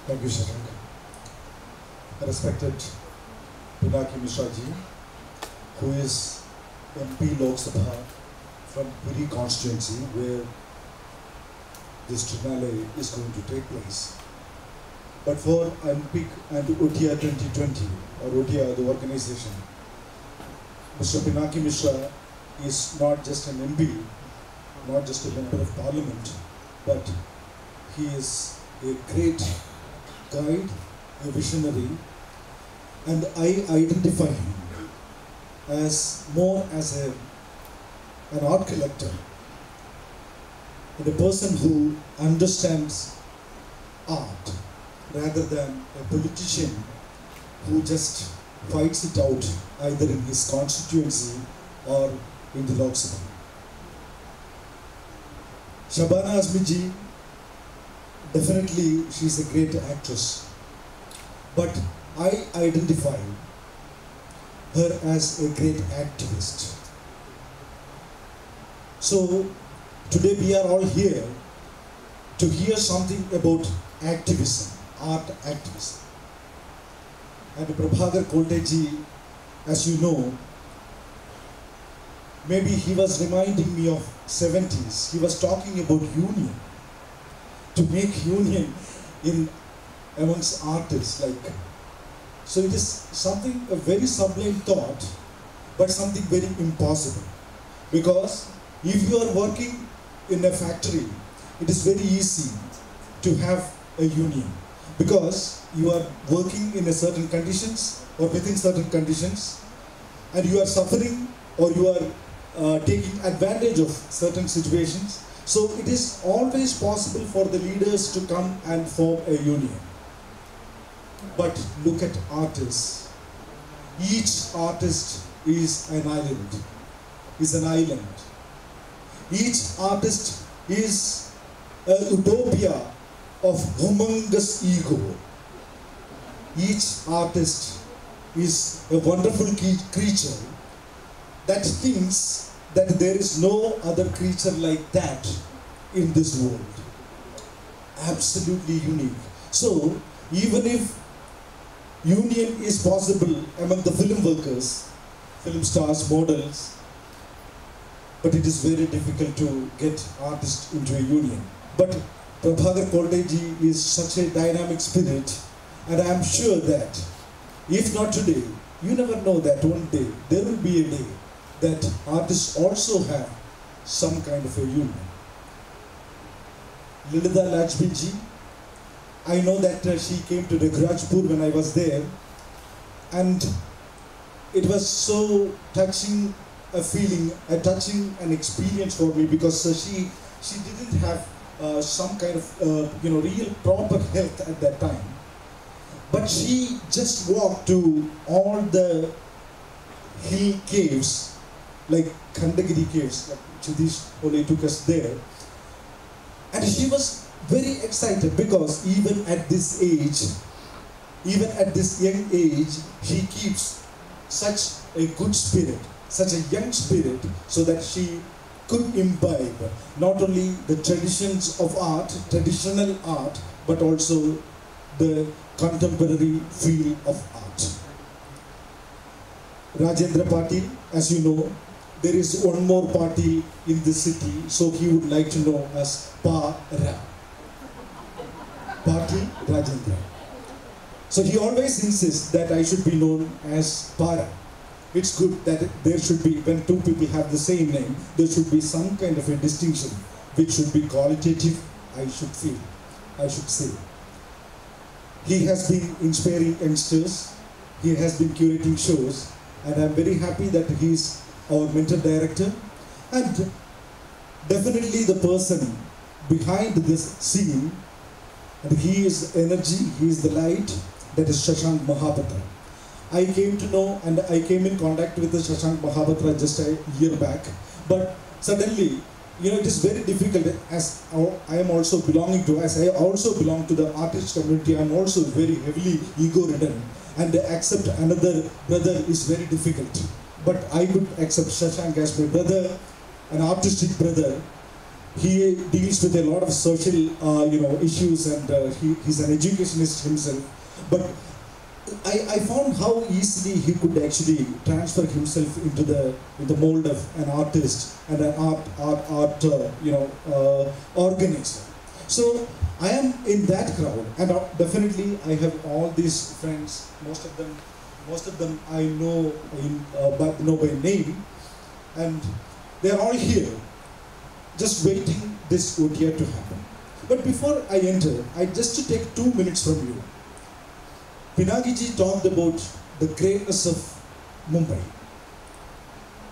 Thank you, Shashank. Respected Pinaki Mishra ji, who is MP Lok Sabha from Puri constituency, where this Triennial is going to take place. But for MP and ArtOTIA 2020, or ArtOTIA, the organization, Mr. Pinaki Mishra is not just an MP, not just a member of parliament, but he is a great guide, a visionary, and I identify him as more as an art collector and a person who understands art rather than a politician who just fights it out either in his constituency or in the Lok Sabha. Shabana Azmi ji, definitely she is a great actress, but I identify her as a great activist. So today we are all here to hear something about activism, art activism. And Prabhakar Kolteji, as you know, maybe he was reminding me of 70s. He was talking about union, to make union in amongst artists. So it is something, a very sublime thought, but something very impossible. Because if you are working in a factory, it is very easy to have a union. Because you are working in a certain conditions or within certain conditions, and you are suffering or you are taking advantage of certain situations. So it is always possible for the leaders to come and form a union. But look at artists. Each artist is an island. Each artist is a utopia of humongous ego. Each artist is a wonderful creature that thinks that there is no other creature like that in this world. Absolutely unique. So, even if union is possible among the film workers, film stars, models, but it is very difficult to get artists into a union. But Prabhakar Kolteji is such a dynamic spirit, and I am sure that if not today, you never know that one day there will be a day that artists also have some kind of a union. Lilita Lajpiji, I know that she came to Rajpur when I was there, and it was so touching a feeling, a touching an experience for me, because she didn't have some kind of real proper health at that time, but she just walked to all the hill caves like Khandagiri caves, like Chidish only took us there, and she was very excited because even at this age, even at this young age, she keeps such a good spirit, such a young spirit, so that she could imbibe not only the traditions of art, traditional art, but also the contemporary feel of art. Rajendra Patil, as you know, there is one more Patil in this city, so he would like to know as Pa-Ra. Patil Rajendra. So he always insists that I should be known as Para. It's good that there should be, when two people have the same name, there should be some kind of a distinction, which should be qualitative, I should say. He has been inspiring youngsters, he has been curating shows, and I'm very happy that he's our mentor director, and definitely the person behind this scene, and he is energy, he is the light, that is Shashank Mahapatra. I came to know and I came in contact with the Shashank Mahapatra just a year back, but suddenly, it is very difficult, as I am also belonging to, as I also belong to the artist community, I am also very heavily ego-ridden, and to accept another brother is very difficult. But I would accept Shashank as my brother, an artistic brother, He deals with a lot of social, issues, and he's an educationist himself. But I found how easily he could actually transfer himself into the mold of an artist and an art organizer. So I am in that crowd, and definitely I have all these friends. Most of them I know by name, and they are all here, just waiting this OTIA to happen. But before I enter, I just to take 2 minutes from you. Pinagiji talked about the greatness of Mumbai.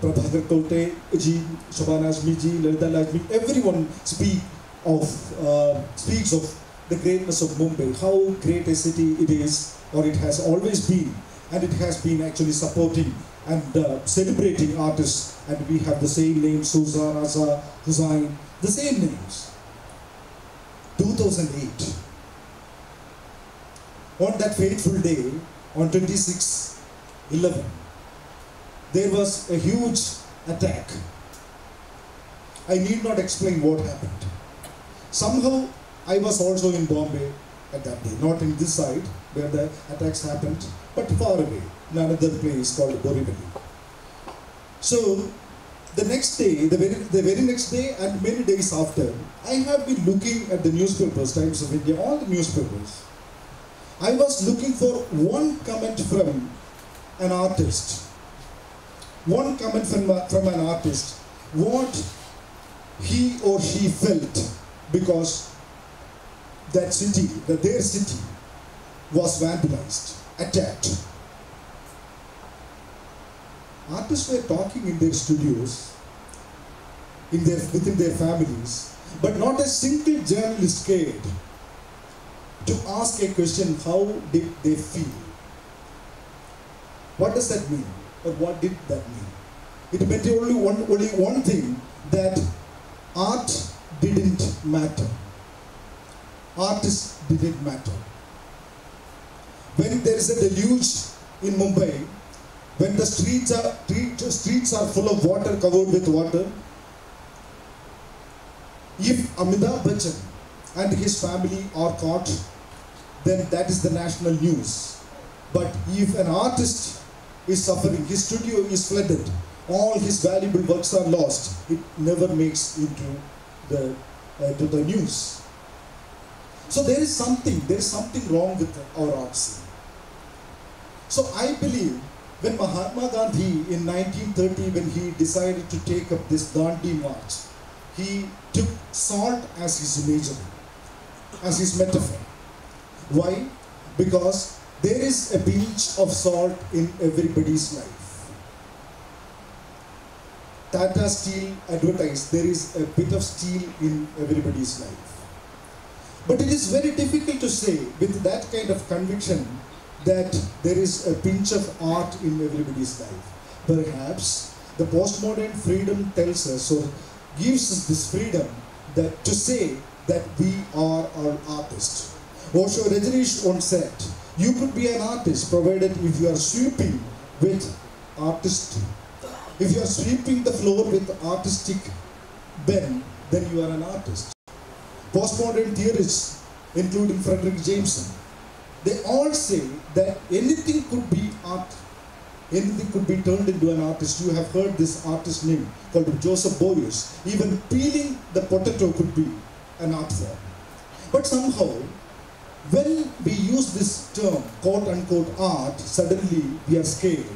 Prabhakar Kote ji, Shabana Azmi ji, everyone speaks of the greatness of Mumbai, how great a city it is, or it has always been, and it has been actually supporting and celebrating artists, and we have the same names, Souza, Raza, Hussain, the same names. 2008. On that fateful day, on 26/11, there was a huge attack. I need not explain what happened. Somehow, I was also in Bombay at that day, not in this side where the attacks happened, but far away, in another place called Borivali. So, the next day, the very next day and many days after, I have been looking at the newspapers, Times of India, all the newspapers. I was looking for one comment from an artist. One comment from an artist, what he or she felt because that city, their city, was vandalized, attacked. Artists were talking in their studios, within their families, but not a single journalist cared to ask a question, how did they feel? What does that mean? Or what did that mean? It meant only one thing, that art didn't matter. Artists didn't matter. When there is a deluge in Mumbai, when the streets are full of water, covered with water, if Amitabh Bachchan and his family are caught, then that is the national news. But if an artist is suffering, his studio is flooded, all his valuable works are lost, it never makes into the news. So there is something wrong with our art scene. So I believe when Mahatma Gandhi in 1930, when he decided to take up this Dandi March, he took salt as his imagery, as his metaphor. Why? Because there is a pinch of salt in everybody's life. Tata Steel advertised, there is a bit of steel in everybody's life. But it is very difficult to say with that kind of conviction that there is a pinch of art in everybody's life. Perhaps the postmodern freedom tells us, or gives us this freedom that to say that we are our artists. Osho Rajneesh once said, you could be an artist provided if you are sweeping with artistry. If you are sweeping the floor with artistic then you are an artist. Postmodern theorists, including Frederick Jameson, they all say that anything could be art. Anything could be turned into an artist. You have heard this artist name called Joseph Beuys. Even peeling the potato could be an art form. But somehow, when we use this term, quote-unquote art, suddenly we are scared.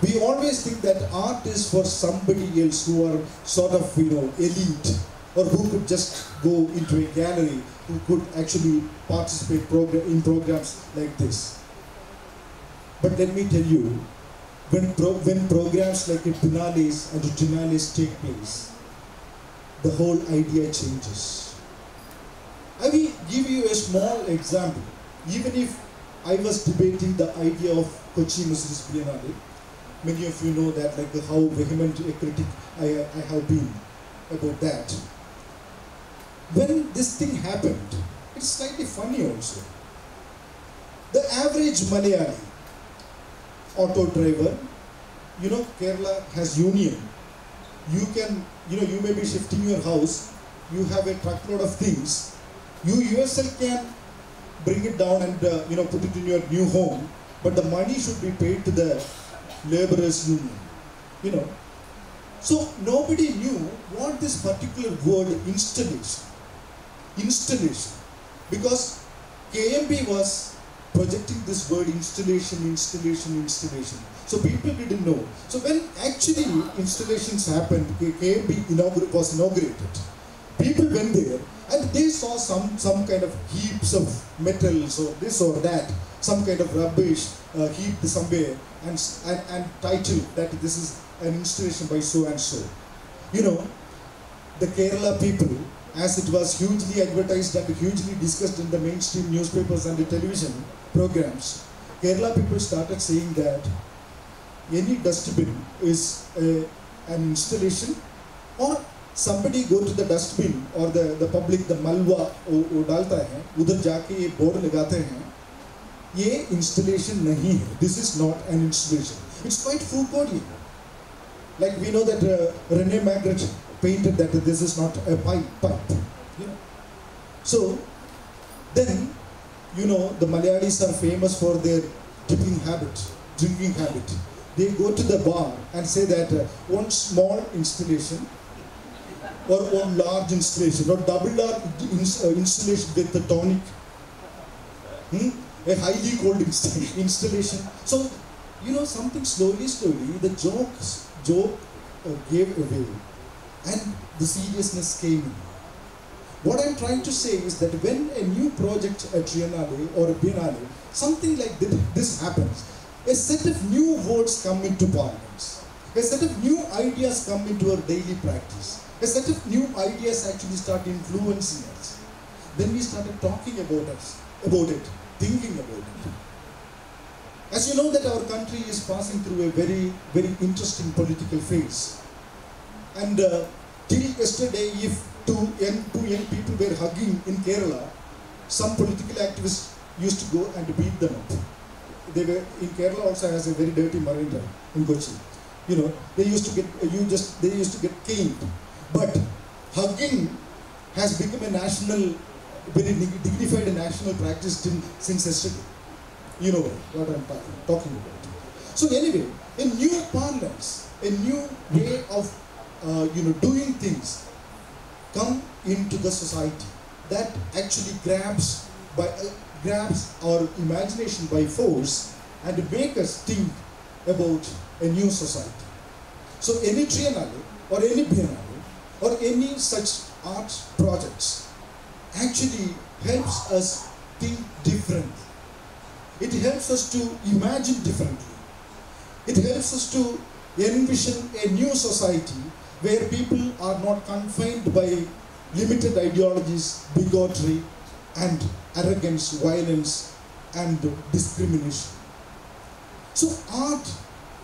We always think that art is for somebody else who are sort of, elite, or who could just go into a gallery, who could actually participate in programs like this. But let me tell you, when programs like Biennales and Triennales take place, the whole idea changes. I will give you a small example. Even if I was debating the idea of Kochi Muslims Biennale, many of you know that, like how vehement a critic I have been about that. When this thing happened, it's slightly funny also. The average Malayali auto driver, Kerala has union. You can, you may be shifting your house you have a truckload of things, you yourself can bring it down and put it in your new home, but the money should be paid to the laborers union. So nobody knew what this particular word installation, because KMB was projecting this word installation. So people didn't know. So when actually installations happened, KMB was inaugurated, people went there and they saw some kind of heaps of metals or this or that, some kind of rubbish heaped somewhere, and titled that this is an installation by so and so. The Kerala people, as it was hugely advertised and hugely discussed in the mainstream newspapers and the television programs, Kerala people started saying that any dustbin is an installation, or somebody go to the dustbin or the public, the malwa वो डालता है, उधर जाके ये board लगाते हैं, ये installation नहीं है, this is not an installation. It's quite Foucauldian. Like we know that René Magritte painted that this is not a pipe. So then, the Malayalis are famous for their drinking habit. They go to the bar and say that one small installation or one large installation or double large installation with the tonic, a highly cold installation. So, something slowly, the joke gave away and the seriousness came in. What I'm trying to say is that when a new project at Triennale or a Biennale, something like this happens, a set of new words come into parliaments, a set of new ideas come into our daily practice, a set of new ideas actually start influencing us. Then we started talking about it, thinking about it. As you know that our country is passing through a very, very interesting political phase. And till yesterday, if two young people were hugging in Kerala, some political activists used to go and beat them up. They were in Kerala also has a very dirty marine drive in Kochi. They used to get caned. But hugging has become a national, very dignified national practice since yesterday. You know what I'm talking about. So anyway, a new parlance, a new way of doing things come into the society that actually grabs our imagination by force and make us think about a new society. So any Triennale or any Biennale or any such art projects actually helps us think differently. It helps us to imagine differently. It helps us to envision a new society where people are not confined by limited ideologies, bigotry, and arrogance, violence, and discrimination. So art,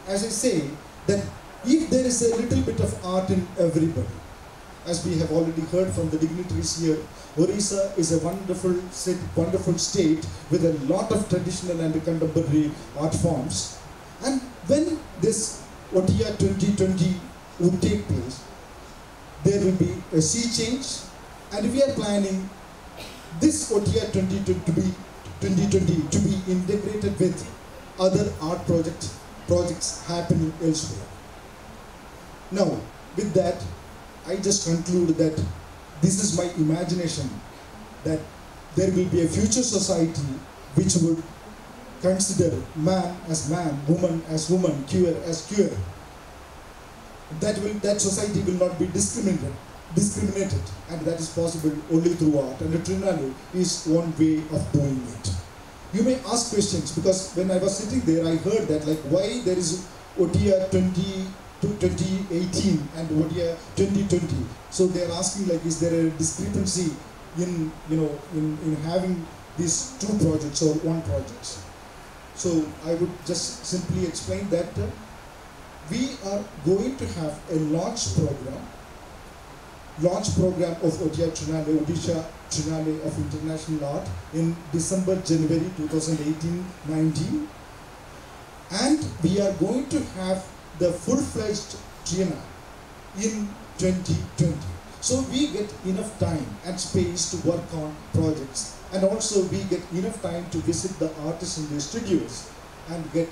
as I say, that if there is a little bit of art in everybody, as we have already heard from the dignitaries here, Odisha is a wonderful state with a lot of traditional and contemporary art forms. And when this ArtOTIA 2020 would take place, there will be a sea change, and we are planning this ArtOTIA 2020 to be integrated with other art projects happening elsewhere. Now, with that, I just conclude that this is my imagination, that there will be a future society which would consider man as man, woman as woman, queer as queer. That society will not be discriminated, and that is possible only through art. And the Triennale is one way of doing it. You may ask questions, because when I was sitting there, I heard that why there is ArtOTIA 2018 and ArtOTIA 2020. So they are asking is there a discrepancy in having these two projects or one project? So I would just simply explain that we are going to have a launch program of ArtOTIA Triennale, Odisha Triennial of International Art in December-January 2018-19, and we are going to have the full-fledged Triennale in 2020. So we get enough time and space to work on projects, and also we get enough time to visit the artists in their studios and get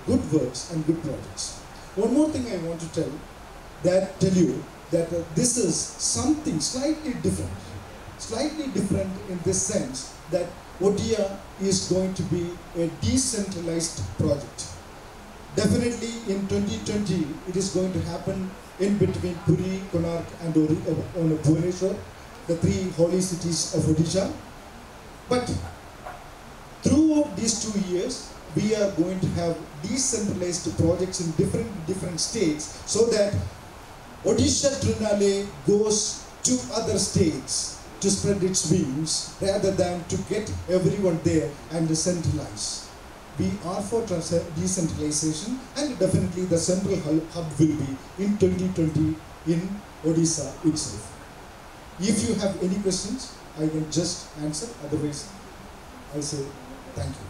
good works and good projects. One more thing I want to tell you that this is something slightly different in this sense that OTIA is going to be a decentralized project. Definitely in 2020 it is going to happen in between Puri, Konark and Bhubaneswar, the three holy cities of Odisha. But throughout these 2 years, we are going to have decentralized projects in different states, so that Odisha Triennial goes to other states to spread its wings rather than to get everyone there and centralize. We are for decentralization, and definitely the central hub will be in 2020 in Odisha itself. If you have any questions, I can just answer, otherwise I'll say thank you.